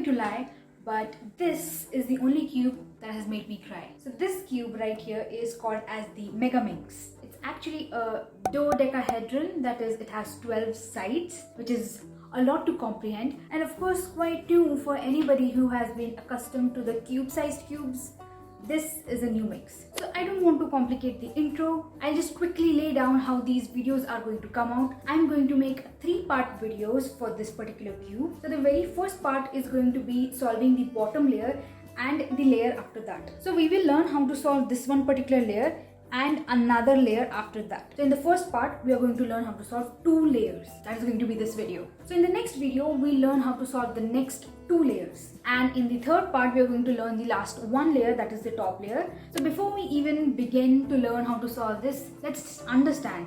to lie, but this is the only cube that has made me cry. So this cube right here is called as the Megaminx. It's actually a dodecahedron, that is, it has 12 sides, which is a lot to comprehend, and of course quite new for anybody who has been accustomed to the cube-sized cubes. This is a new mix. So I don't want to complicate the intro. I'll just quickly lay down how these videos are going to come out. I'm going to make 3-part videos for this particular cube. So the very first part is going to be solving the bottom layer and the layer after that. So we will learn how to solve this one particular layer and another layer after that. So in the first part, we are going to learn how to solve 2 layers. That is going to be this video. So in the next video, we'll learn how to solve the next 2 layers. And in the third part, we are going to learn the last 1 layer, that is the top layer. So before we even begin to learn how to solve this, let's just understand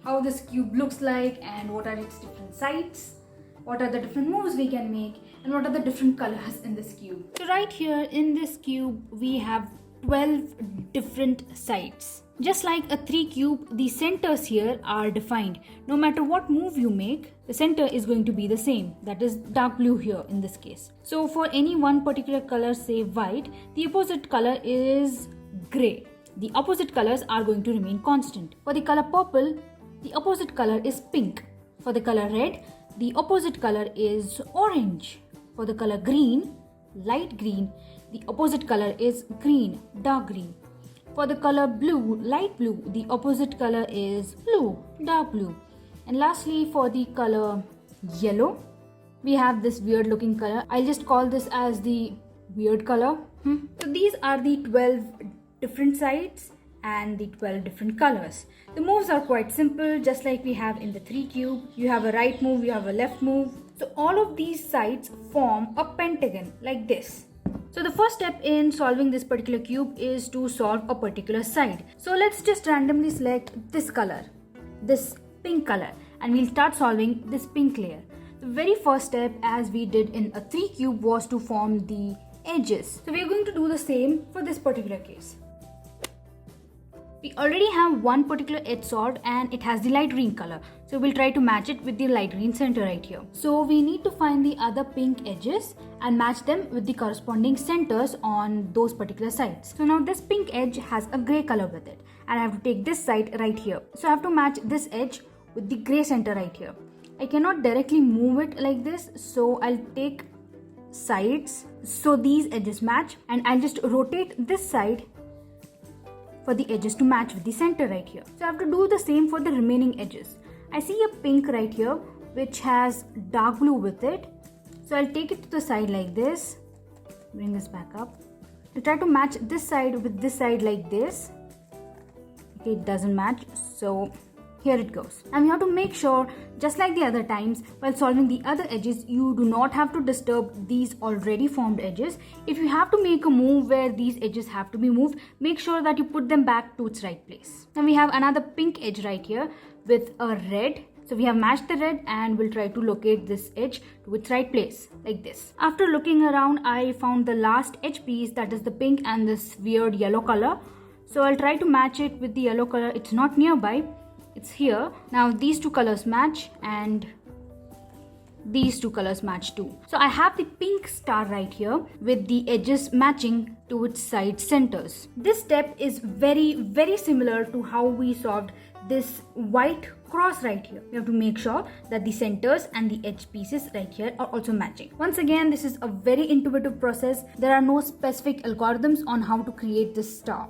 how this cube looks like and what are its different sides, what are the different moves we can make, and what are the different colors in this cube. So right here in this cube, we have 12 different sides. Just like a 3 cube, the centers here are defined. No matter what move you make, the center is going to be the same. That is dark blue here in this case. So for any one particular color, say white, the opposite color is gray. The opposite colors are going to remain constant. For the color purple, the opposite color is pink. For the color red, the opposite color is orange. For the color green, light green, the opposite color is green, dark green. For the color blue, light blue, the opposite color is blue, dark blue. And lastly, for the color yellow, we have this weird looking color. I'll just call this as the weird color. So these are the 12 different sides and the 12 different colors. The moves are quite simple, just like we have in the 3 cube. You have a right move, you have a left move. So all of these sides form a pentagon like this. So the first step in solving this particular cube is to solve a particular side. So let's just randomly select this color, this pink color, and we'll start solving this pink layer. The very first step, as we did in a 3 cube, was to form the edges. So we're going to do the same for this particular case. We already have one particular edge solved and it has the light green color. So we'll try to match it with the light green center right here. So we need to find the other pink edges and match them with the corresponding centers on those particular sides. So now this pink edge has a gray color with it, and I have to take this side right here. So I have to match this edge with the gray center right here. I cannot directly move it like this, so I'll take sides so these edges match, and I'll just rotate this side for the edges to match with the center right here. So I have to do the same for the remaining edges. I see a pink right here which has dark blue with it. So I'll take it to the side like this, bring this back up. I'll try to match this side with this side like this. Okay, it doesn't match, so here it goes. And you have to make sure, just like the other times, while solving the other edges, you do not have to disturb these already formed edges. If you have to make a move where these edges have to be moved, make sure that you put them back to its right place. Now we have another pink edge right here with a red. So we have matched the red and we'll try to locate this edge to its right place, like this. After looking around, I found the last edge piece, that is the pink and this weird yellow color. So I'll try to match it with the yellow color. It's not nearby. It's here. Now these 2 colors match and these 2 colors match too. So I have the pink star right here with the edges matching to its side centers. This step is very similar to how we solved this white cross right here. We have to make sure that the centers and the edge pieces right here are also matching. Once again, this is a very intuitive process. There are no specific algorithms on how to create this star.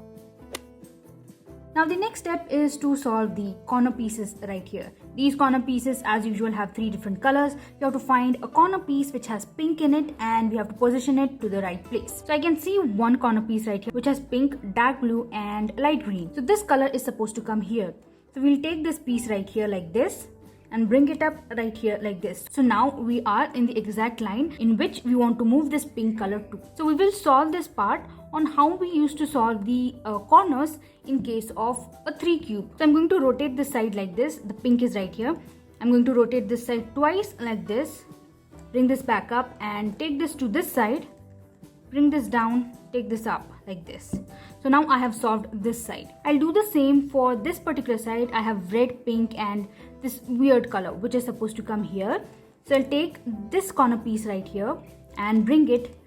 Now the next step is to solve the corner pieces right here. These corner pieces, as usual, have 3 different colors. You have to find a corner piece which has pink in it and we have to position it to the right place. So I can see one corner piece right here which has pink, dark blue and light green. So this color is supposed to come here. So we'll take this piece right here like this and bring it up right here like this. So now we are in the exact line in which we want to move this pink color to. So we will solve this part on how we used to solve the corners in case of a 3 cube. So I'm going to rotate this side like this. The pink is right here. I'm going to rotate this side twice like this. Bring this back up and take this to this side. Bring this down, take this up like this. So now I have solved this side. I'll do the same for this particular side. I have red, pink and this weird color which is supposed to come here. So I'll take this corner piece right here and bring it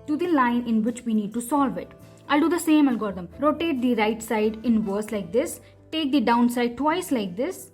to the line in which we need to solve it. I'll do the same algorithm. Rotate the right side inverse like this. Take the downside twice like this.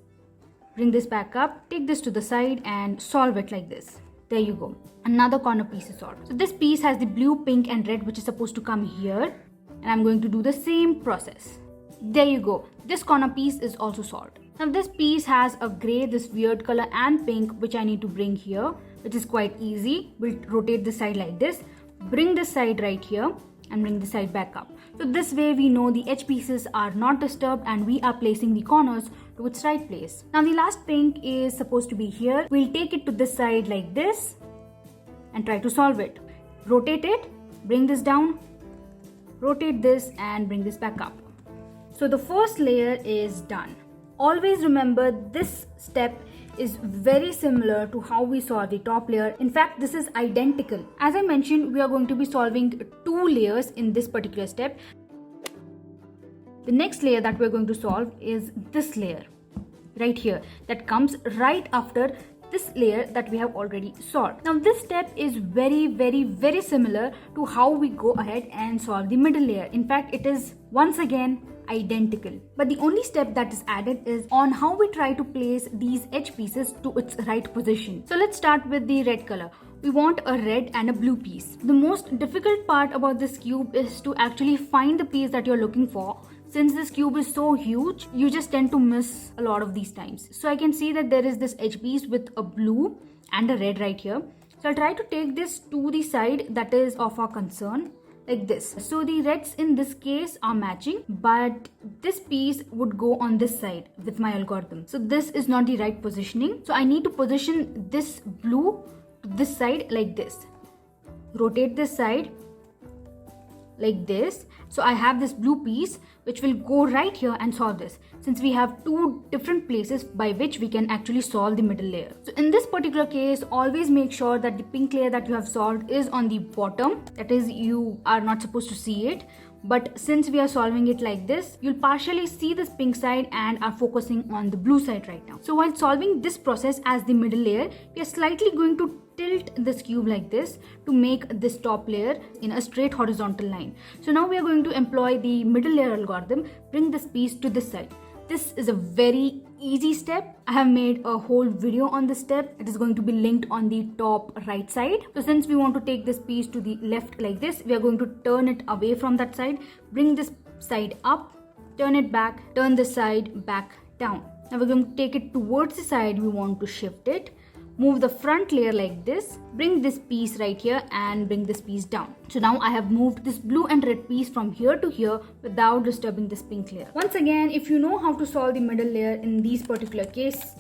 Bring this back up. Take this to the side and solve it like this. There you go. Another corner piece is solved. So this piece has the blue, pink and red which is supposed to come here. And I'm going to do the same process. There you go. This corner piece is also solved. Now this piece has a grey, this weird color and pink which I need to bring here, which is quite easy. We'll rotate this side like this. Bring this side right here and bring this side back up. So this way we know the edge pieces are not disturbed and we are placing the corners to its right place. Now the last pink is supposed to be here. We'll take it to this side like this and try to solve it. Rotate it, bring this down, rotate this and bring this back up. So the first layer is done. Always remember this step is very similar to how we saw the top layer. In fact, this is identical. As I mentioned, we are going to be solving 2 layers in this particular step. The next layer that we're going to solve is this layer right here that comes right after this layer that we have already solved. Now this step is very similar to how we go ahead and solve the middle layer. In fact, it is once again identical, but the only step that is added is on how we try to place these edge pieces to its right position. So let's start with the red color. We want a red and a blue piece. The most difficult part about this cube is to actually find the piece that you're looking for. Since this cube is so huge, you just tend to miss a lot of these times. So I can see that there is this edge piece with a blue and a red right here. So I'll try to take this to the side that is of our concern, like this. So the reds in this case are matching, but this piece would go on this side with my algorithm. So this is not the right positioning. So I need to position this blue to this side like this. Rotate this side like this. So I have this blue piece which will go right here and solve this, since we have 2 different places by which we can actually solve the middle layer. So in this particular case, always make sure that the pink layer that you have solved is on the bottom. That is, you are not supposed to see it. But since we are solving it like this, you'll partially see this pink side and are focusing on the blue side right now. So while solving this process as the middle layer, we are slightly going to tilt this cube like this to make this top layer in a straight horizontal line. So now we are going to employ the middle layer algorithm, bring this piece to this side. This is a very easy step. I have made a whole video on this step. It is going to be linked on the top right side. So since we want to take this piece to the left like this, we are going to turn it away from that side, bring this side up, turn it back, turn this side back down. Now we're going to take it towards the side we want to shift it. Move the front layer like this, bring this piece right here and bring this piece down. So now I have moved this blue and red piece from here to here without disturbing this pink layer. Once again, if you know how to solve the middle layer in these particular case,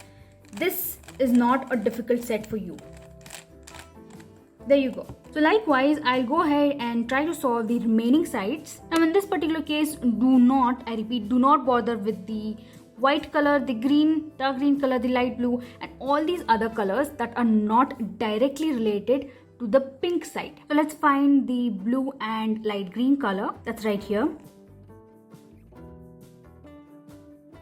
this is not a difficult set for you. There you go. So likewise, I'll go ahead and try to solve the remaining sides. Now in this particular case, I repeat, do not bother with the white color, the green, dark green color, the light blue and all these other colors that are not directly related to the pink side. So let's find the blue and light green color that's right here.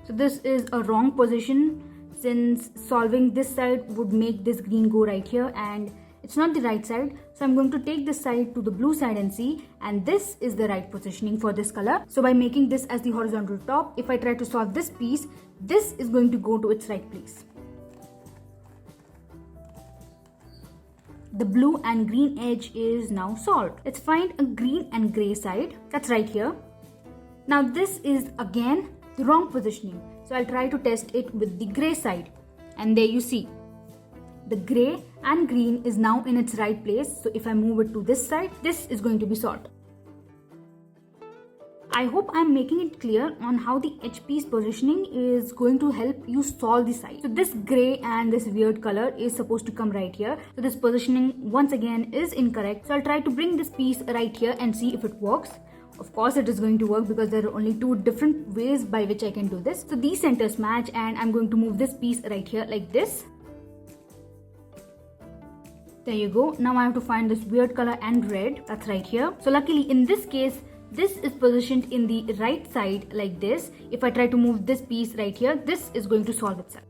So this is a wrong position, since solving this side would make this green go right here and it's not the right side. So I'm going to take this side to the blue side and see, and this is the right positioning for this color. So by making this as the horizontal top, if I try to solve this piece, this is going to go to its right place. The blue and green edge is now solved. Let's find a green and gray side. That's right here. Now this is again the wrong positioning. So I'll try to test it with the gray side. And there you see, the gray and green is now in its right place. So if I move it to this side, this is going to be solved. I hope I'm making it clear on how the edge piece positioning is going to help you solve the side. So this gray and this weird color is supposed to come right here. So this positioning once again is incorrect. So I'll try to bring this piece right here and see if it works. Of course it is going to work because there are only 2 different ways by which I can do this. So these centers match and I'm going to move this piece right here like this. There you go. Now I have to find this weird color and red. That's right here. So luckily in this case, this is positioned in the right side like this. If I try to move this piece right here, this is going to solve itself.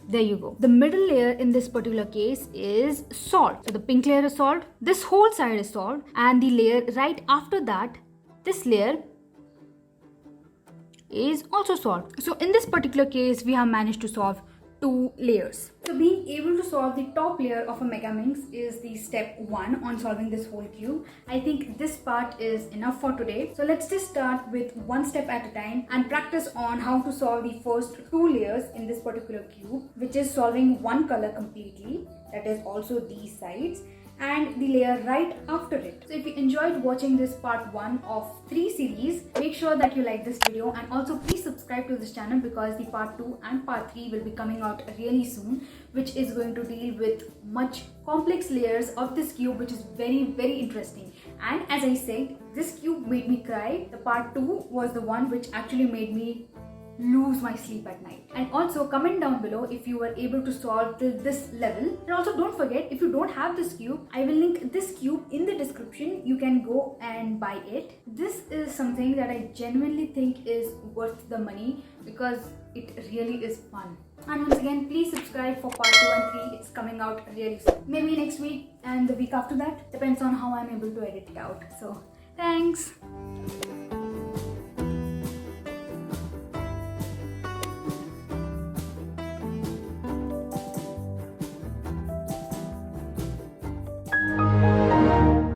There you go. The middle layer in this particular case is solved. So the pink layer is solved, this whole side is solved, and the layer right after that, this layer is also solved. So in this particular case, we have managed to solve 2 layers. So being able to solve the top layer of a Megaminx is the step 1 on solving this whole cube. I think this part is enough for today. So let's just start with one step at a time and practice on how to solve the first 2 layers in this particular cube, which is solving one color completely, that is also these sides, and the layer right after it. So if you enjoyed watching this part 1 of 3 series, make sure that you like this video, and also please subscribe to this channel because the part 2 and part 3 will be coming out really soon, which is going to deal with much complex layers of this cube, which is very interesting. And as I said, this cube made me cry. The part 2 was the one which actually made me lose my sleep at night. And also comment down below if you were able to solve till this level. And also don't forget, if you don't have this cube, I will link this cube in the description. You can go and buy it. This is something that I genuinely think is worth the money because it really is fun. And once again, please subscribe for part 2 and 3. It's coming out really soon. Maybe next week and the week after that. Depends on how I'm able to edit it out. So thanks.